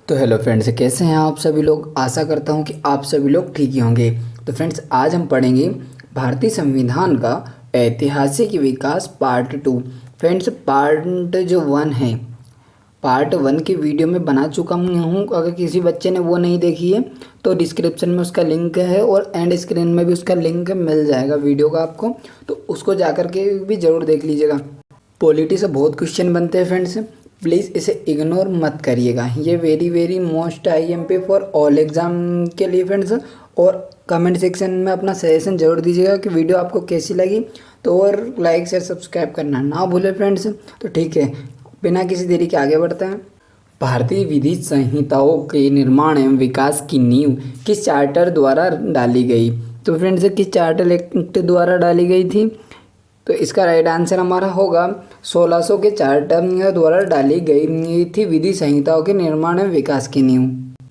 तो hello friends, कैसे हैं आप सभी लोग। आशा करता हूं कि आप सभी लोग ठीक ही होंगे। तो फ्रेंड्स, आज हम पढ़ेंगे भारतीय संविधान का ऐतिहासिक विकास पार्ट 2। फ्रेंड्स, पार्ट जो 1 है, पार्ट 1 की वीडियो में बना चुका हूँ। अगर किसी बच्चे ने वो नहीं देखी है तो डिस्क्रिप्शन में उसका लिंक है और एंड स्क्रीन में भी उसका लिंक मिल जाएगा वीडियो का आपको, तो उसको जा कर के भी ज़रूर देख लीजिएगा। पॉलिटी से बहुत क्वेश्चन बनते हैं फ्रेंड्स, प्लीज़ इसे इग्नोर मत करिएगा। ये very most IMP for all exam के लिए फ्रेंड्स। और कमेंट सेक्शन में अपना सजेशन जरूर दीजिएगा कि वीडियो आपको कैसी लगी। तो और लाइक शेयर सब्सक्राइब करना ना भूलें फ्रेंड्स। तो ठीक है, बिना किसी देरी के आगे बढ़ते हैं। भारतीय विधि संहिताओं के निर्माण एवं विकास की नींव किस चार्टर द्वारा डाली गई। तो फ्रेंड्स, किस चार्टर एक्ट द्वारा डाली गई थी। तो इसका राइट आंसर हमारा होगा 1600 के चार्टर द्वारा डाली गई थी विधि संहिताओं के निर्माण एवं विकास की नींव।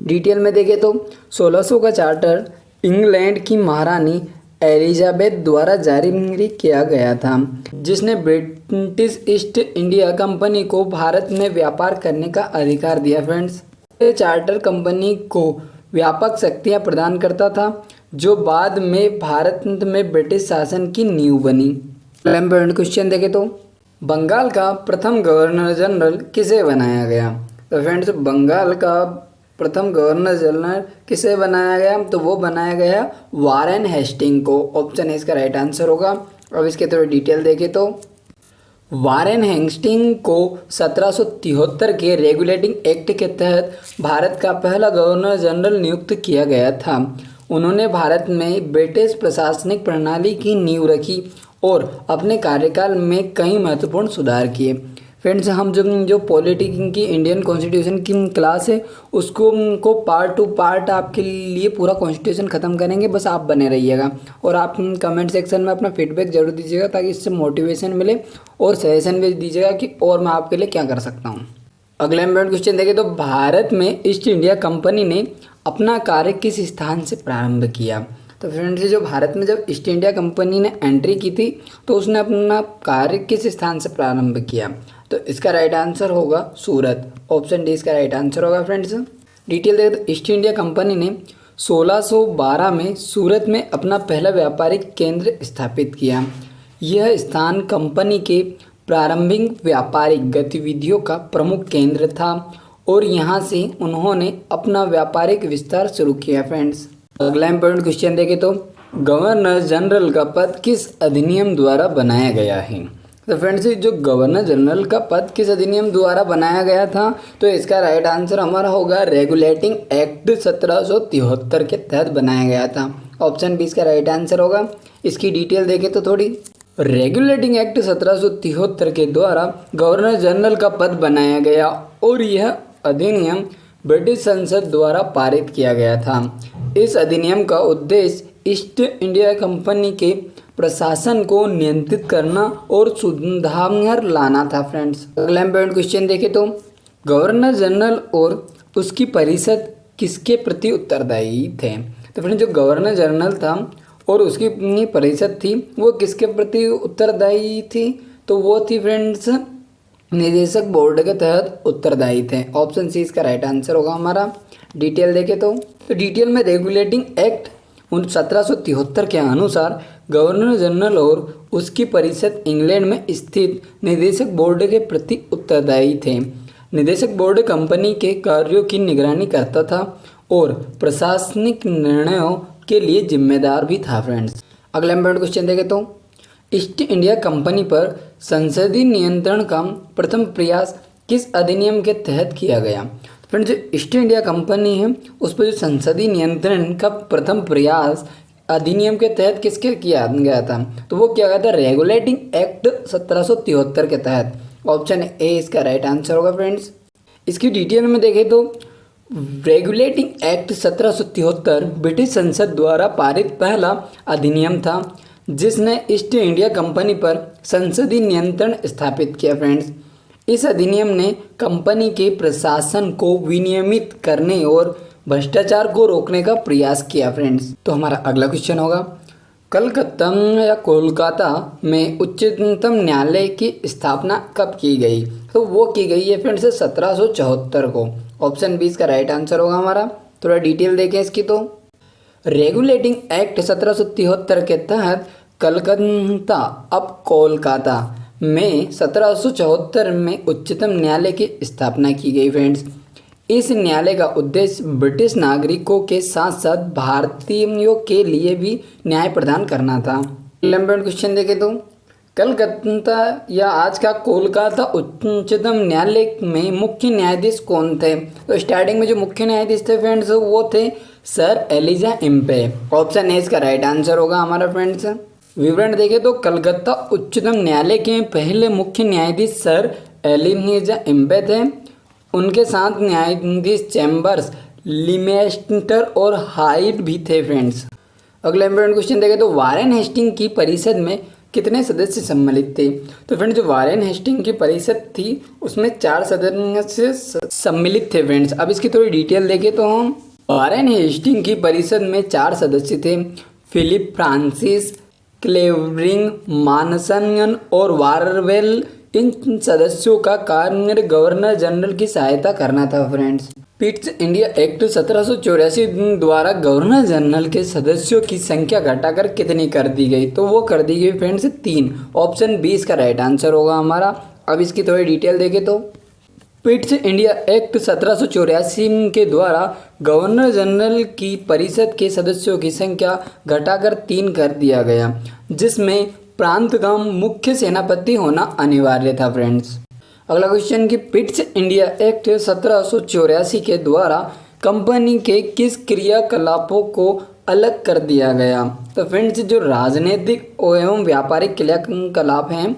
डिटेल में देखें तो 1600 का चार्टर इंग्लैंड की महारानी एलिजाबेथ द्वारा जारी किया गया था, जिसने ब्रिटिश ईस्ट इंडिया कंपनी को भारत में व्यापार करने का अधिकार दिया। फ्रेंड्स, ये चार्टर कंपनी को व्यापक शक्तियां प्रदान करता था, जो बाद में भारत में ब्रिटिश शासन की नींव बनी। इम्पोर्टेंट क्वेश्चन देखें तो बंगाल का प्रथम गवर्नर जनरल किसे बनाया गया। तो फ्रेंड्स, बंगाल का प्रथम गवर्नर जनरल किसे बनाया गया, तो वो बनाया गया वारेन हेस्टिंग को। ऑप्शन ए इसका राइट आंसर होगा। अब इसके थोड़ी डिटेल देखें तो वारेन हेस्टिंग को 1773 के रेगुलेटिंग एक्ट के तहत भारत का पहला गवर्नर जनरल नियुक्त किया गया था। उन्होंने भारत में ब्रिटिश प्रशासनिक प्रणाली की नींव रखी और अपने कार्यकाल में कई महत्वपूर्ण सुधार किए। फ्रेंड्स, हम जो पॉलिटी की इंडियन कॉन्स्टिट्यूशन की क्लास है उसको पार्ट टू पार्ट आपके लिए पूरा कॉन्स्टिट्यूशन ख़त्म करेंगे। बस आप बने रहिएगा और आप कमेंट सेक्शन में अपना फीडबैक जरूर दीजिएगा, ताकि इससे मोटिवेशन मिले और सजेशन भी दीजिएगा कि और मैं आपके लिए क्या कर सकता हूँ। अगला इम्पोर्टेंट क्वेश्चन देखें तो भारत में ईस्ट इंडिया कंपनी ने अपना कार्य किस स्थान से प्रारंभ किया। तो फ्रेंड्स, जो भारत में जब ईस्ट इंडिया कंपनी ने एंट्री की थी तो उसने अपना कार्य किस स्थान से प्रारंभ किया। तो इसका राइट आंसर होगा सूरत। ऑप्शन डी इसका राइट आंसर होगा। फ्रेंड्स, डिटेल देखें तो ईस्ट इंडिया कंपनी ने 1612 में सूरत में अपना पहला व्यापारिक केंद्र स्थापित किया। यह स्थान कंपनी के प्रारंभिक व्यापारिक गतिविधियों का प्रमुख केंद्र था और यहाँ से उन्होंने अपना व्यापारिक विस्तार शुरू किया। फ्रेंड्स, अगला इम्पोर्टेंट क्वेश्चन देखें तो गवर्नर जनरल का पद किस अधिनियम द्वारा बनाया गया है। तो फ्रेंड्स, जो गवर्नर जनरल का पद किस अधिनियम द्वारा बनाया गया था, तो इसका राइट आंसर हमारा होगा रेगुलेटिंग एक्ट 1773 के तहत बनाया गया था। ऑप्शन बी इसका राइट आंसर होगा। इसकी डिटेल देखें तो थोड़ी, रेगुलेटिंग एक्ट 1773 के द्वारा गवर्नर जनरल का पद बनाया गया और यह अधिनियम ब्रिटिश संसद द्वारा पारित किया गया था। इस अधिनियम का उद्देश्य ईस्ट इंडिया कंपनी के प्रशासन को नियंत्रित करना और सुधार लाना था। फ्रेंड्स, अगला इम्पोर्टेंट क्वेश्चन देखें तो गवर्नर जनरल और उसकी परिषद किसके प्रति उत्तरदायी थे। तो फ्रेंड्स, जो गवर्नर जनरल था और उसकी परिषद थी वो किसके प्रति उत्तरदायी थी, तो वो थी फ्रेंड्स निदेशक बोर्ड के तहत उत्तरदायी थे। ऑप्शन सी इसका राइट आंसर होगा हमारा। डिटेल देखें तो डिटेल में रेगुलेटिंग एक्ट 1773 के अनुसार गवर्नर जनरल और उसकी परिषद इंग्लैंड में स्थित निदेशक बोर्ड के प्रति उत्तरदायी थे। निदेशक बोर्ड कंपनी के कार्यों की निगरानी करता था और प्रशासनिक निर्णयों के लिए जिम्मेदार भी था। फ्रेंड्स, अगला इम्पोर्टेंट क्वेश्चन देखें तो ईस्ट इंडिया कंपनी पर संसदीय नियंत्रण का प्रथम प्रयास किस अधिनियम के तहत किया गया। फ्रेंड्स, जो ईस्ट इंडिया कंपनी है उस पर जो संसदीय नियंत्रण का प्रथम प्रयास अधिनियम के तहत किसके किया गया था, तो वो किया गया था रेगुलेटिंग एक्ट 1773 के तहत। ऑप्शन ए इसका राइट आंसर होगा। फ्रेंड्स, इसकी डिटेल में देखें तो रेगुलेटिंग एक्ट 1773 ब्रिटिश संसद द्वारा पारित पहला अधिनियम था जिसने ईस्ट इंडिया कंपनी पर संसदीय नियंत्रण स्थापित किया। फ्रेंड्स, इस अधिनियम ने कंपनी के प्रशासन को विनियमित करने और भ्रष्टाचार को रोकने का प्रयास किया। फ्रेंड्स, तो हमारा अगला क्वेश्चन होगा कलकत्ता या कोलकाता में उच्चतम न्यायालय की स्थापना कब की गई। तो वो की गई है फ्रेंड्स 1774 को। ऑप्शन बी इसका राइट आंसर होगा हमारा। थोड़ा डिटेल देखें इसकी तो रेगुलेटिंग एक्ट 1773 के तहत कलकत्ता अब कोलकाता में 1774 में उच्चतम न्यायालय की स्थापना की गई फ्रेंड्स। इस न्यायालय का उद्देश्य ब्रिटिश नागरिकों के साथ साथ भारतीयों के लिए भी न्याय प्रदान करना था। इम्पोर्टेंट क्वेश्चन देखें तो कलकत्ता या आज का कोलकाता उच्चतम न्यायालय में मुख्य न्यायाधीश कौन थे? तो स्टार्टिंग में जो मुख्य न्यायाधीश थे फ्रेंड्स वो थे sir Elijah Impey. Option A इसका राइट आंसर होगा हमारा फ्रेंड्स। विवरण देखें तो कलकत्ता उच्चतम न्यायालय के पहले मुख्य न्यायाधीश सर एलिजा इम्पे थे। उनके साथ न्यायाधीश चैम्बर्स, लिमेस्टर और हाइट भी थे फ्रेंड्स। अगला इंपॉर्टेंट क्वेश्चन देखें तो वारेन हेस्टिंग की परिषद में कितने सदस्य सम्मिलित थे? तो फ्रेंड्स जो वारेन हेस्टिंग की परिषद थी उसमें 4 सदस्य सम्मिलित थे फ्रेंड्स। अब इसकी थोड़ी डिटेल देखें तो हम वारेन हेस्टिंग की परिषद में 4 सदस्य थे, फिलिप फ्रांसिस, क्लेवरिंग, मानसन और वारवेल। इन सदस्यों का कार्य गवर्नर जनरल की सहायता करना था फ्रेंड्स। पिट्स इंडिया एक्ट 1784 द्वारा गवर्नर जनरल के सदस्यों की संख्या घटाकर कितनी कर दी गई? तो वो कर दी गई फ्रेंड्स 3। ऑप्शन बी इसका राइट आंसर होगा हमारा। अब इसकी थोड़ी डिटेल देखें तो पिट्स इंडिया एक्ट 1784 के द्वारा गवर्नर जनरल की परिषद के सदस्यों की संख्या घटाकर 3 कर दिया गया, जिसमें प्रांत का मुख्य सेनापति होना अनिवार्य था फ्रेंड्स। अगला क्वेश्चन कि पिट्स इंडिया एक्ट 1784 के द्वारा कंपनी के किस क्रियाकलापों को अलग कर दिया गया? तो फ्रेंड्स जो राजनीतिक एवं व्यापारिक क्रियाकलाप हैं,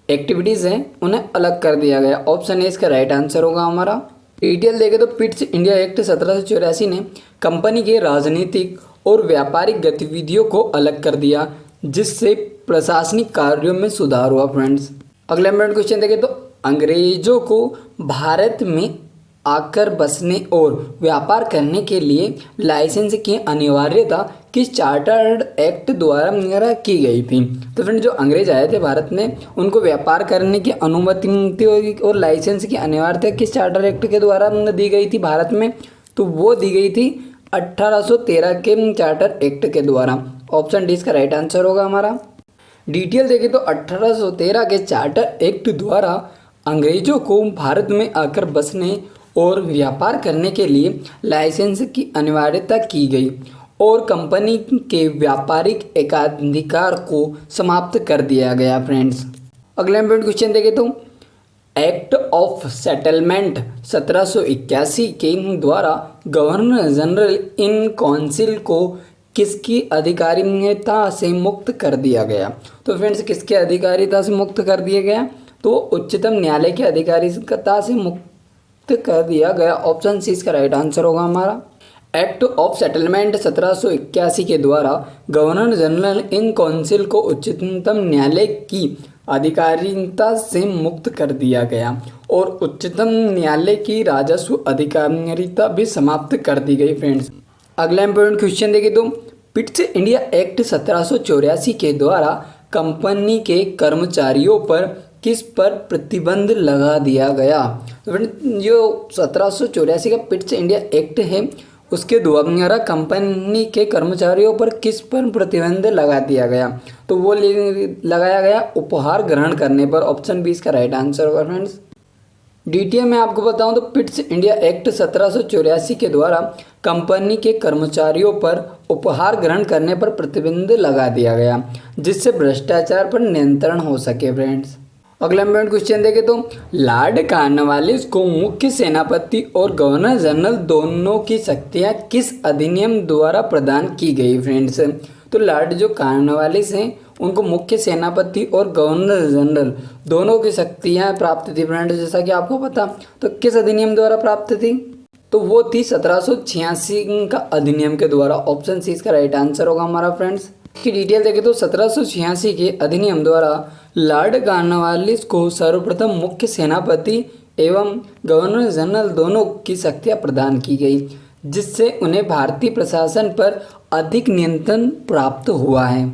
एक्टिविटीज़ हैं, उन्हें अलग कर दिया गया। ऑप्शन ए इसका राइट आंसर होगा हमारा। डिटेल देखें तो पिट्स इंडिया एक्ट 1784 ने कंपनी के राजनीतिक और व्यापारिक गतिविधियों को अलग कर दिया, जिससे प्रशासनिक कार्यों में सुधार हुआ फ्रेंड्स। अगला इंपॉर्टेंट क्वेश्चन देखें तो अंग्रेजों को भारत में आकर बसने और व्यापार करने के लिए लाइसेंस की अनिवार्यता किस चार्टर्ड एक्ट द्वारा की गई थी? तो फ्रेंड जो अंग्रेज आए थे भारत में उनको व्यापार करने की अनुमति और लाइसेंस की अनिवार्यता किस चार्टर एक्ट के द्वारा दी गई थी भारत में? तो वो दी गई थी 1813 के चार्टर एक्ट के द्वारा। ऑप्शन डी इसका राइट आंसर होगा हमारा। डिटेल देखें तो 1813 के चार्टर एक्ट द्वारा अंग्रेजों को भारत में आकर बसने और व्यापार करने के लिए लाइसेंस की अनिवार्यता की गई और कंपनी के व्यापारिक एकाधिकार को समाप्त कर दिया गया फ्रेंड्स। अगला इंपॉर्टेंट क्वेश्चन देखें तो एक्ट ऑफ सेटलमेंट 1781 के द्वारा गवर्नर जनरल इन काउंसिल को किसकी अधिकारिता से मुक्त कर दिया गया? तो फ्रेंड्स किसकी अधिकारिता से मुक्त कर दिया गया? तो उच्चतम न्यायालय की अधिकारिता से मुक्त कर दिया गया। ऑप्शन सी इसका राइट आंसर होगा हमारा। एक्ट ऑफ सेटलमेंट 1781 के द्वारा गवर्नर जनरल इन काउंसिल को उच्चतम न्यायालय की अधिकारिता से मुक्त कर दिया गया और उच्चतम न्यायालय की राजस्व अधिकारिता भी समाप्त कर दी गई फ्रेंड्स। अगला इंपॉर्टेंट क्वेश्चन देखिए तो पिट्स इंडिया एक्ट 1784 के द्वारा कंपनी के कर्मचारियों पर किस पर प्रतिबंध लगा दिया गया? तो फ्रेंड्स जो 1784 का पिट्स इंडिया एक्ट है उसके द्वारा कंपनी के कर्मचारियों पर किस पर प्रतिबंध लगा दिया गया? तो वो लगाया गया उपहार ग्रहण करने पर। ऑप्शन बी इसका राइट आंसर होगा फ्रेंड्स। डिटेल में आपको बताऊं तो पिट्स इंडिया एक्ट 1784 के द्वारा कंपनी के कर्मचारियों पर उपहार ग्रहण करने पर प्रतिबंध लगा दिया गया, जिससे भ्रष्टाचार पर नियंत्रण हो सके फ्रेंड्स। अगला इंपॉर्टेंट क्वेश्चन देखें तो लॉर्ड कॉर्नवालिस को मुख्य सेनापति और गवर्नर जनरल दोनों की शक्तियां किस अधिनियम द्वारा प्रदान की गई फ्रेंड्स? तो लॉर्ड जो कॉर्नवालिस हैं उनको मुख्य सेनापति और गवर्नर जनरल दोनों की शक्तियां प्राप्त थी फ्रेंड्स, जैसा कि आपको पता। तो किस अधिनियम द्वारा प्राप्त थी? तो वो थी 1786 का अधिनियम के द्वारा। ऑप्शन सी इसका राइट आंसर होगा हमारा फ्रेंड्स। की डिटेल देखें तो 1786 के अधिनियम द्वारा लॉर्ड कॉर्नवालिस को सर्वप्रथम मुख्य सेनापति एवं गवर्नर जनरल दोनों की शक्तियां प्रदान की गई, जिससे उन्हें भारतीय प्रशासन पर अधिक नियंत्रण प्राप्त हुआ है।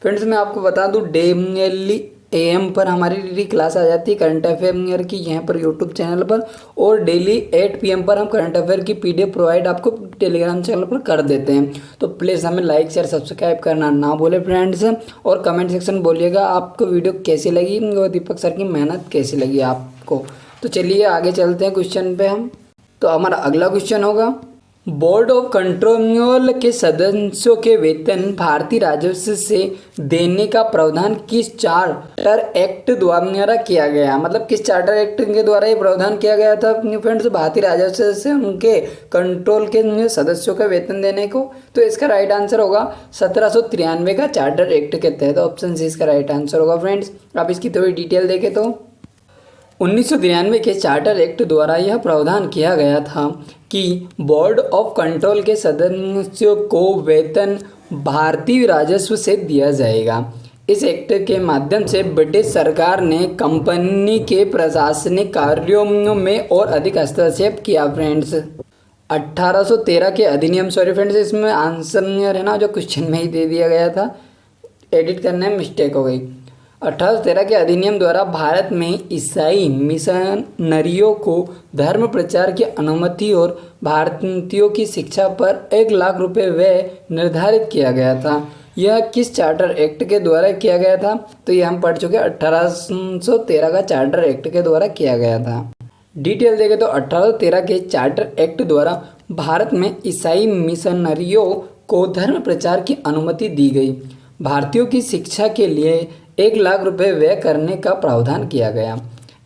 फ्रेंड्स मैं आपको बता दूं डेली AM पर हमारी डेली क्लास आ जाती है करंट अफेयर की यहाँ पर यूट्यूब चैनल पर, और डेली 8 PM पर हम करंट अफेयर की PDF प्रोवाइड आपको टेलीग्राम चैनल पर कर देते हैं। तो प्लीज़ हमें लाइक शेयर सब्सक्राइब करना ना भूले फ्रेंड्स, और कमेंट सेक्शन में बोलिएगा आपको वीडियो कैसी लगी और दीपक सर की मेहनत कैसी लगी आपको। तो चलिए आगे चलते हैं क्वेश्चन पे हम। तो हमारा अगला क्वेश्चन होगा, बोर्ड ऑफ कंट्रोल के सदस्यों के वेतन भारतीय राजस्व से देने का प्रावधान किस चार्टर एक्ट द्वारा किया गया। मतलब किस चार्टर एक्ट के द्वारा ये प्रावधान किया गया था फ्रेंड्स, भारतीय राजस्व से उनके कंट्रोल के सदस्यों का वेतन देने को। तो इसका राइट आंसर होगा 1793 का चार्टर एक्ट के तहत। ऑप्शन सी इसका राइट आंसर होगा फ्रेंड्स। आप इसकी थोड़ी डिटेल देखें तो 1993 के चार्टर एक्ट द्वारा यह प्रावधान किया गया था कि बोर्ड ऑफ कंट्रोल के सदस्यों को वेतन भारतीय राजस्व से दिया जाएगा। इस एक्ट के माध्यम से ब्रिटिश सरकार ने कंपनी के प्रशासनिक कार्यों में और अधिक हस्तक्षेप किया फ्रेंड्स। 1813 के अधिनियम, सॉरी फ्रेंड्स इसमें आंसर है ना जो क्वेश्चन में ही दे दिया गया था, एडिट करने में मिस्टेक हो गई। 1813 के अधिनियम द्वारा भारत में ईसाई मिशनरियों को धर्म प्रचार की अनुमति और भारतीयों की शिक्षा पर 1 लाख रुपए व्यय निर्धारित किया गया था। यह किस चार्टर एक्ट के द्वारा किया गया था? तो यह हम पढ़ चुके 1813 का चार्टर एक्ट के द्वारा किया गया था। डिटेल देखें तो 1813 के चार्टर एक्ट द्वारा भारत में ईसाई मिशनरियों को धर्म प्रचार की अनुमति दी गई। भारतीयों की शिक्षा के लिए 1 लाख रुपए व्यय करने का प्रावधान किया गया।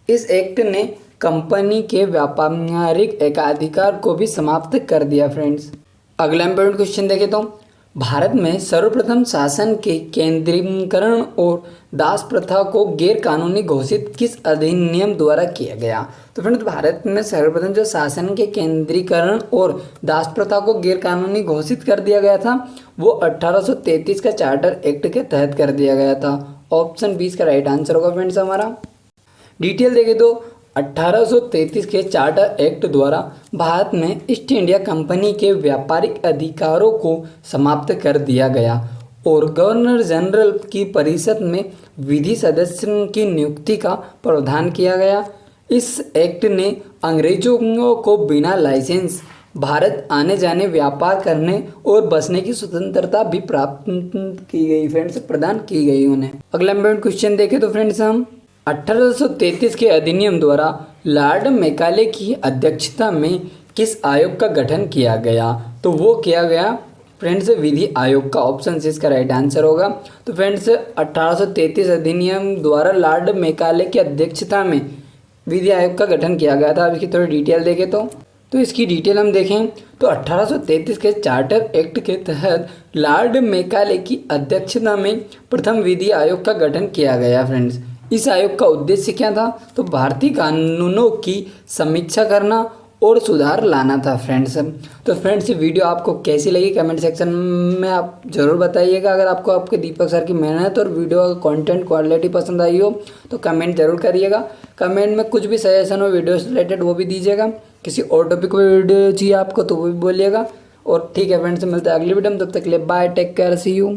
इस एक्ट ने कंपनी के व्यापारिक एकाधिकार को भी समाप्त कर दिया फ्रेंड्स। अगला इंपॉर्टेंट क्वेश्चन देखें तो भारत में सर्वप्रथम शासन के केंद्रीकरण और दास प्रथा को गैर कानूनी घोषित किस अधिनियम द्वारा किया गया? तो फ्रेंड्स भारत में सर्वप्रथम जो शासन के केंद्रीकरण और दास प्रथा को गैर कानूनी घोषित कर दिया गया था वो 1833 का चार्टर एक्ट के तहत कर दिया गया था। ऑप्शन 20 का राइट आंसर होगा फ्रेंड्स हमारा। डिटेल देखें तो 1833 के चार्टर एक्ट द्वारा भारत में ईस्ट इंडिया कंपनी के व्यापारिक अधिकारों को समाप्त कर दिया गया और गवर्नर जनरल की परिषद में विधि सदस्य की नियुक्ति का प्रावधान किया गया। इस एक्ट ने अंग्रेजों को बिना लाइसेंस भारत आने जाने, व्यापार करने और बसने की स्वतंत्रता भी प्राप्त की गई फ्रेंड्स, प्रदान की गई उन्हें। अगला इंपॉर्टेंट क्वेश्चन देखें तो फ्रेंड्स हम 1833 के अधिनियम द्वारा लॉर्ड मैकाले की अध्यक्षता में किस आयोग का गठन किया गया? तो वो किया गया फ्रेंड्स विधि आयोग का। ऑप्शन सी इसका राइट आंसर होगा। तो फ्रेंड्स 1833 अधिनियम द्वारा लॉर्ड मैकाले की अध्यक्षता में विधि आयोग का गठन किया गया था। अब इसकी थोड़ी डिटेल देखें तो इसकी डिटेल हम देखें तो 1833 के चार्टर एक्ट के तहत लॉर्ड मैकाले की अध्यक्षता में प्रथम विधि आयोग का गठन किया गया फ्रेंड्स। इस आयोग का उद्देश्य क्या था? तो भारतीय कानूनों की समीक्षा करना और सुधार लाना था फ्रेंड्स। तो फ्रेंड्स वीडियो आपको कैसी लगी कमेंट सेक्शन में आप ज़रूर बताइएगा। अगर आपको आपके दीपक सर की मेहनत और वीडियो का कंटेंट क्वालिटी पसंद आई हो तो कमेंट जरूर करिएगा। कमेंट में कुछ भी सजेशन हो वीडियो से रिलेटेड वो भी दीजिएगा। किसी और टॉपिक पर वीडियो चाहिए आपको तो वो भी बोलिएगा। और ठीक है फ्रेंड्स, मिलते हैं अगली वीडियो में, तब तक के लिए bye, take care, see you.